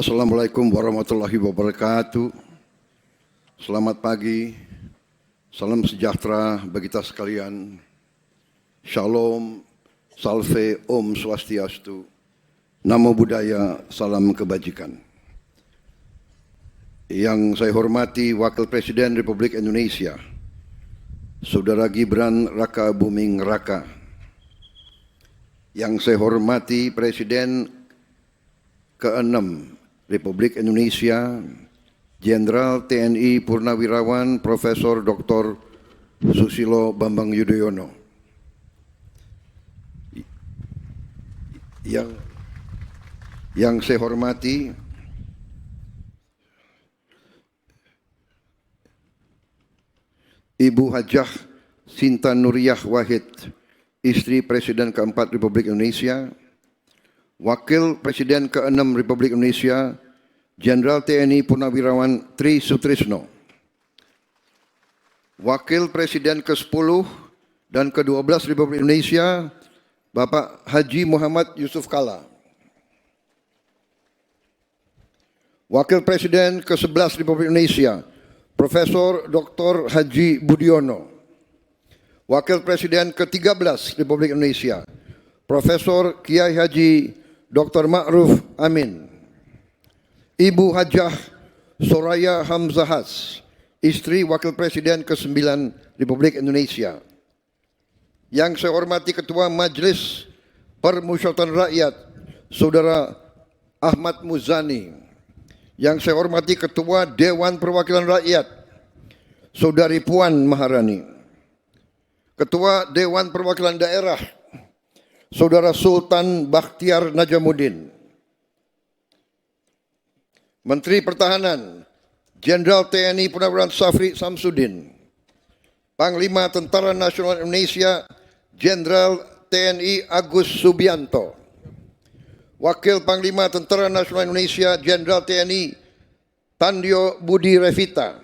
Assalamualaikum warahmatullahi wabarakatuh. Selamat pagi, salam sejahtera bagi kita sekalian. Shalom, salve, om swastiastu, namo buddhaya, salam kebajikan. Yang saya hormati Wakil Presiden Republik Indonesia, Saudara Gibran Raka Buming Raka. Yang saya hormati Presiden ke-6 Republik Indonesia, Jenderal TNI Purnawirawan Profesor Dr. Susilo Bambang Yudhoyono. Yang saya hormati Ibu Hajah Sinta Nuriyah Wahid, istri Presiden ke-4 Republik Indonesia, Wakil Presiden ke-6 Republik Indonesia, Jenderal TNI Purnawirawan Tri Sutrisno, Wakil Presiden ke-10 dan ke-12 Republik Indonesia, Bapak Haji Muhammad Yusuf Kalla, Wakil Presiden ke-11 Republik Indonesia, Profesor Dr. Haji Budiono, Wakil Presiden ke-13 Republik Indonesia, Profesor Kiai Haji Dr. Ma'ruf Amin, Ibu Hajah Soraya Hamzahas, istri Wakil Presiden ke-9 Republik Indonesia. Yang saya hormati Ketua Majelis Permusyawaratan Rakyat, Saudara Ahmad Muzani. Yang saya hormati Ketua Dewan Perwakilan Rakyat, Saudari Puan Maharani. Ketua Dewan Perwakilan Daerah, Saudara Sultan Bakhtiar Najamuddin. Menteri Pertahanan, Jenderal TNI Purnawirawan Safri Samsudin. Panglima Tentara Nasional Indonesia, Jenderal TNI Agus Subianto. Wakil Panglima Tentara Nasional Indonesia, Jenderal TNI Tandio Budi Revita.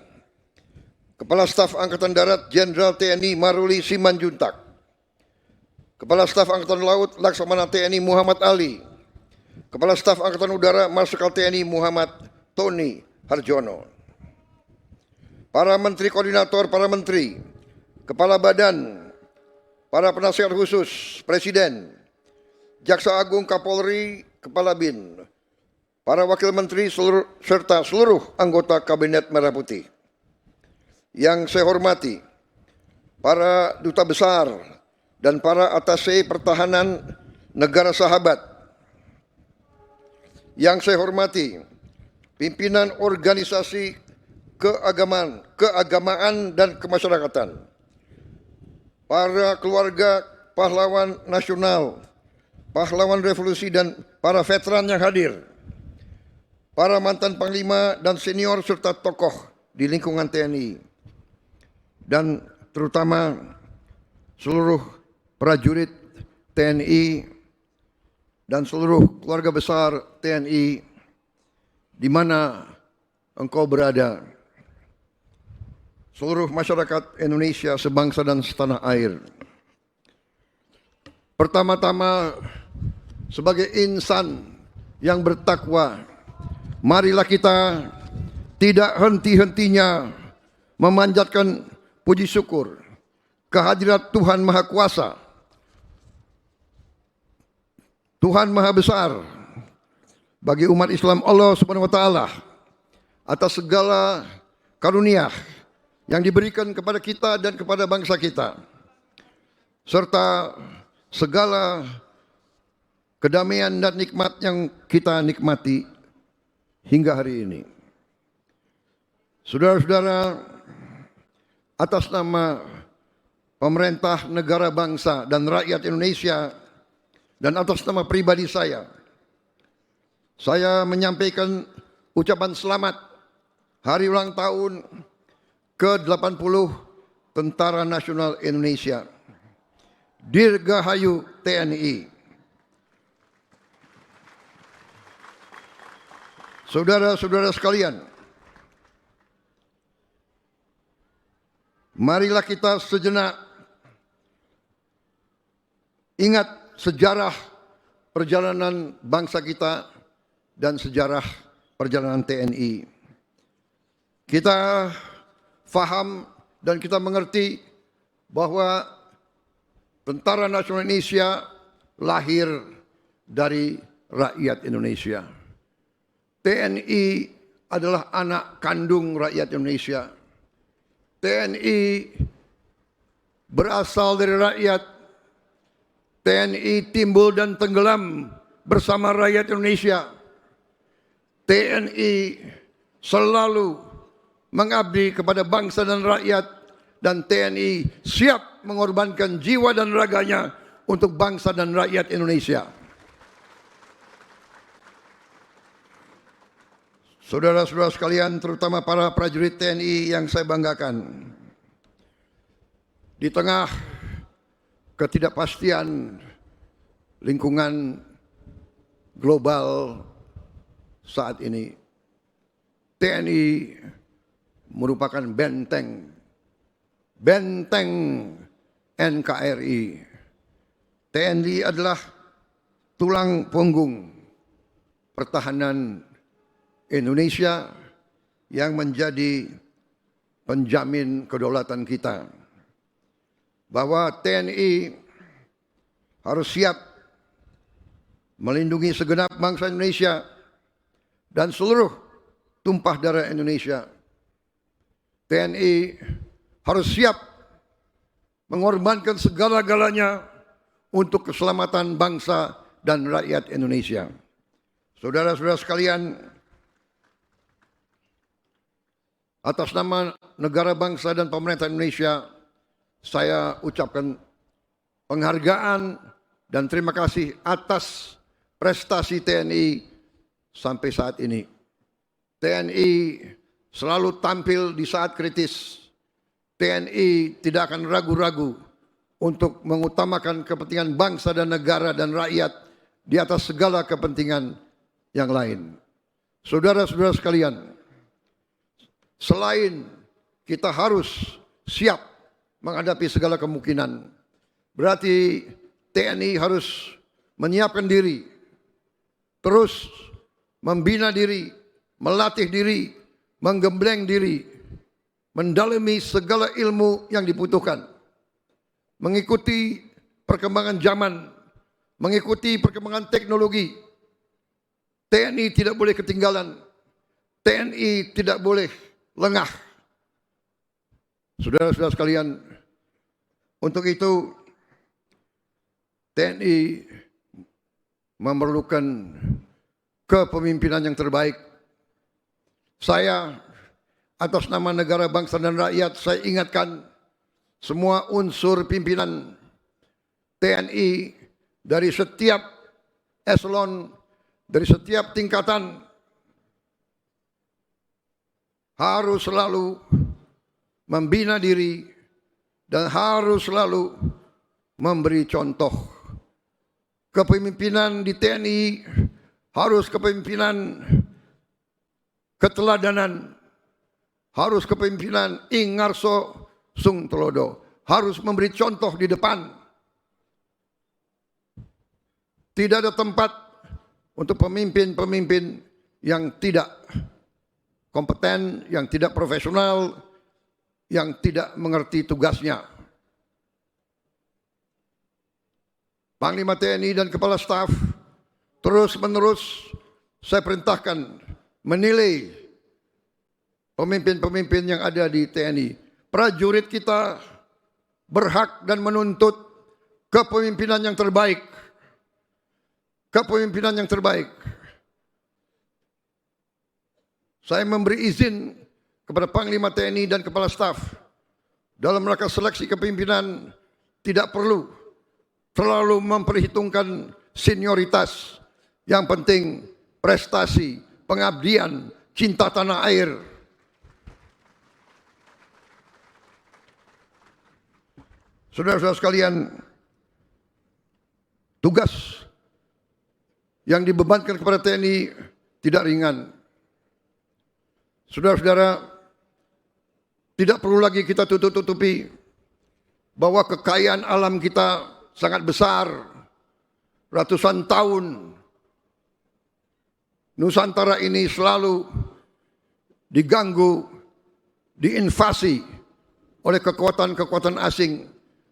Kepala Staf Angkatan Darat, Jenderal TNI Maruli Simanjuntak. Kepala Staf Angkatan Laut Laksamana TNI Muhammad Ali. Kepala Staf Angkatan Udara Marsikal TNI Muhammad Tony Harjono. Para Menteri Koordinator, para Menteri, Kepala Badan, para Penasihat Khusus Presiden, Jaksa Agung Kapolri, Kepala BIN, para Wakil Menteri serta seluruh anggota Kabinet Merah Putih. Yang saya hormati para Duta Besar dan para atase pertahanan negara sahabat. Yang saya hormati pimpinan organisasi keagamaan dan kemasyarakatan, para keluarga pahlawan nasional, pahlawan revolusi dan para veteran yang hadir, para mantan panglima dan senior serta tokoh di lingkungan TNI, dan terutama seluruh prajurit TNI dan seluruh keluarga besar TNI di mana engkau berada, seluruh masyarakat Indonesia sebangsa dan setanah air. Pertama-tama, sebagai insan yang bertakwa, marilah kita tidak henti-hentinya memanjatkan puji syukur kehadirat Tuhan Maha Kuasa, Tuhan Maha Besar bagi umat Islam Allah Subhanahu wa taala atas segala karunia yang diberikan kepada kita dan kepada bangsa kita, serta segala kedamaian dan nikmat yang kita nikmati hingga hari ini. Saudara-saudara, atas nama pemerintah negara bangsa dan rakyat Indonesia dan atas nama pribadi saya menyampaikan ucapan selamat hari ulang tahun ke-80 Tentara Nasional Indonesia. Dirgahayu TNI. Saudara-saudara sekalian, marilah kita sejenak ingat sejarah perjalanan bangsa kita dan sejarah perjalanan TNI. Kita faham dan kita mengerti bahwa Tentara Nasional Indonesia lahir dari rakyat Indonesia. TNI adalah anak kandung rakyat Indonesia. TNI berasal dari rakyat. TNI timbul dan tenggelam bersama rakyat Indonesia. TNI selalu mengabdi kepada bangsa dan rakyat, dan TNI siap mengorbankan jiwa dan raganya untuk bangsa dan rakyat Indonesia. Saudara-saudara sekalian, terutama para prajurit TNI yang saya banggakan, di tengah ketidakpastian lingkungan global saat ini, TNI merupakan benteng NKRI. TNI adalah tulang punggung pertahanan Indonesia yang menjadi penjamin kedaulatan kita. Bahwa TNI harus siap melindungi segenap bangsa Indonesia dan seluruh tumpah darah Indonesia. TNI harus siap mengorbankan segala-galanya untuk keselamatan bangsa dan rakyat Indonesia. Saudara-saudara sekalian, atas nama negara, bangsa, dan pemerintah Indonesia, saya ucapkan penghargaan dan terima kasih atas prestasi TNI sampai saat ini. TNI selalu tampil di saat kritis. TNI tidak akan ragu-ragu untuk mengutamakan kepentingan bangsa dan negara dan rakyat di atas segala kepentingan yang lain. Saudara-saudara sekalian, selain kita harus siap menghadapi segala kemungkinan, berarti TNI harus menyiapkan diri, terus membina diri, melatih diri, menggembleng diri, mendalami segala ilmu yang dibutuhkan, mengikuti perkembangan zaman, mengikuti perkembangan teknologi. TNI tidak boleh ketinggalan, TNI tidak boleh lengah. Saudara-saudara sekalian, untuk itu TNI memerlukan kepemimpinan yang terbaik. Saya atas nama negara, bangsa, dan rakyat, saya ingatkan semua unsur pimpinan TNI dari setiap eselon, dari setiap tingkatan, harus selalu membina diri dan harus selalu memberi contoh. Kepemimpinan di TNI harus kepemimpinan keteladanan, harus kepemimpinan ingarso sung telodo, harus memberi contoh di depan. Tidak ada tempat untuk pemimpin-pemimpin yang tidak kompeten, yang tidak profesional, yang tidak mengerti tugasnya. Panglima TNI dan Kepala Staf terus-menerus saya perintahkan menilai pemimpin-pemimpin yang ada di TNI. Prajurit kita berhak dan menuntut kepemimpinan yang terbaik. Kepemimpinan yang terbaik. Saya memberi izin kepada Panglima TNI dan Kepala Staf dalam rangka seleksi kepemimpinan tidak perlu terlalu memperhitungkan senioritas. Yang penting prestasi, pengabdian, cinta tanah air. Saudara-saudara sekalian, tugas yang dibebankan kepada TNI tidak ringan. Saudara-saudara, tidak perlu lagi kita tutup-tutupi bahwa kekayaan alam kita sangat besar, ratusan tahun Nusantara ini selalu diganggu, diinvasi oleh kekuatan-kekuatan asing.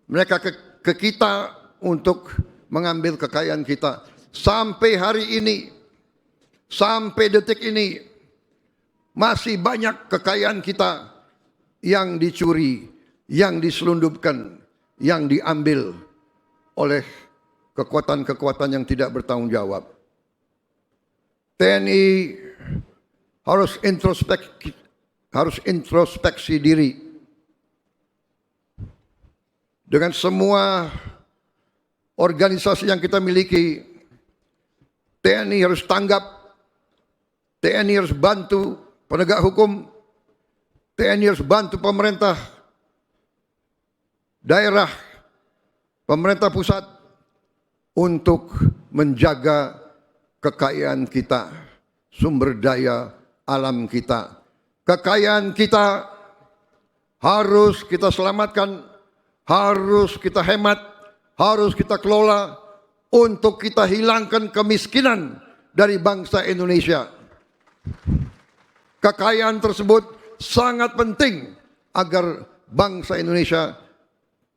Mereka ke kita untuk mengambil kekayaan kita. Sampai hari ini, sampai detik ini, masih banyak kekayaan kita yang dicuri, yang diselundupkan, yang diambil oleh kekuatan-kekuatan yang tidak bertanggung jawab. TNI harus introspeksi diri. Dengan semua organisasi yang kita miliki, TNI harus tanggap, TNI harus bantu penegak hukum, TNI harus bantu pemerintah daerah, pemerintah pusat untuk menjaga kekayaan kita, sumber daya alam kita. Kekayaan kita harus kita selamatkan, harus kita hemat, harus kita kelola untuk kita hilangkan kemiskinan dari bangsa Indonesia. Kekayaan tersebut sangat penting agar bangsa Indonesia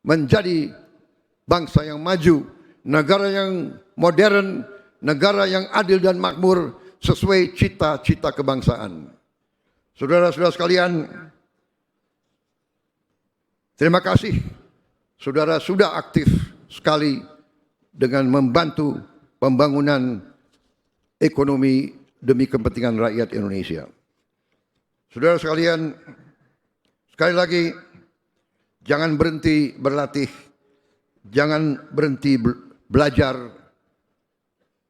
menjadi bangsa yang maju, negara yang modern, negara yang adil dan makmur sesuai cita-cita kebangsaan. Saudara-saudara sekalian, terima kasih. Saudara sudah aktif sekali dengan membantu pembangunan ekonomi demi kepentingan rakyat Indonesia. Saudara sekalian, sekali lagi, jangan berhenti berlatih, jangan berhenti belajar.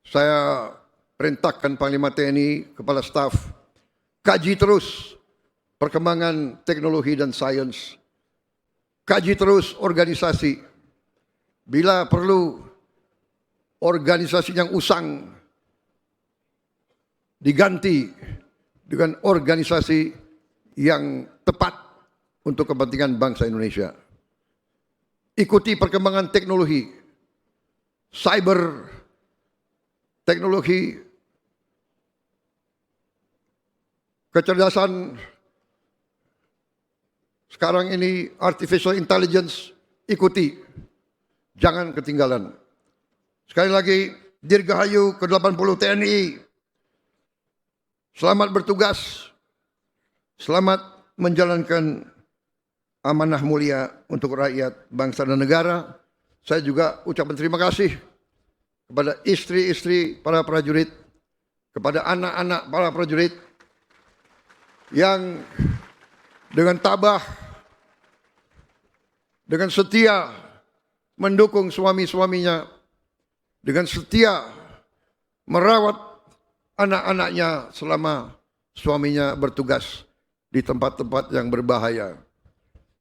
Saya perintahkan Panglima TNI, Kepala Staf, kaji terus perkembangan teknologi dan sains. Kaji terus organisasi. Bila perlu organisasi yang usang diganti dengan organisasi yang tepat untuk kepentingan bangsa Indonesia. Ikuti perkembangan teknologi, cyber, teknologi, kecerdasan, sekarang ini artificial intelligence, ikuti, jangan ketinggalan. Sekali lagi, Dirgahayu ke-80 TNI, selamat bertugas, selamat menjalankan amanah mulia untuk rakyat, bangsa dan negara. Saya juga ucapkan terima kasih kepada istri-istri para prajurit, kepada anak-anak para prajurit yang dengan tabah, dengan setia mendukung suami-suaminya, dengan setia merawat anak-anaknya selama suaminya bertugas di tempat-tempat yang berbahaya.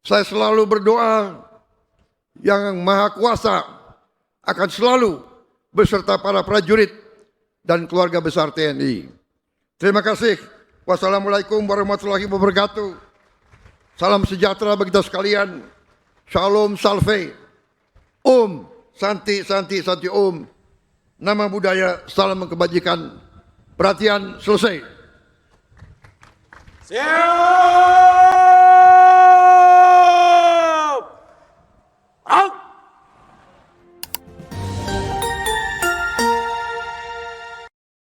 Saya selalu berdoa yang Maha Kuasa akan selalu beserta para prajurit dan keluarga besar TNI. Terima kasih. Wassalamualaikum warahmatullahi wabarakatuh. Salam sejahtera bagi kita sekalian. Shalom Salve. Om Santi Santi Santi Om. Nama budaya, salam kebajikan. Perhatian, selesai. Siap!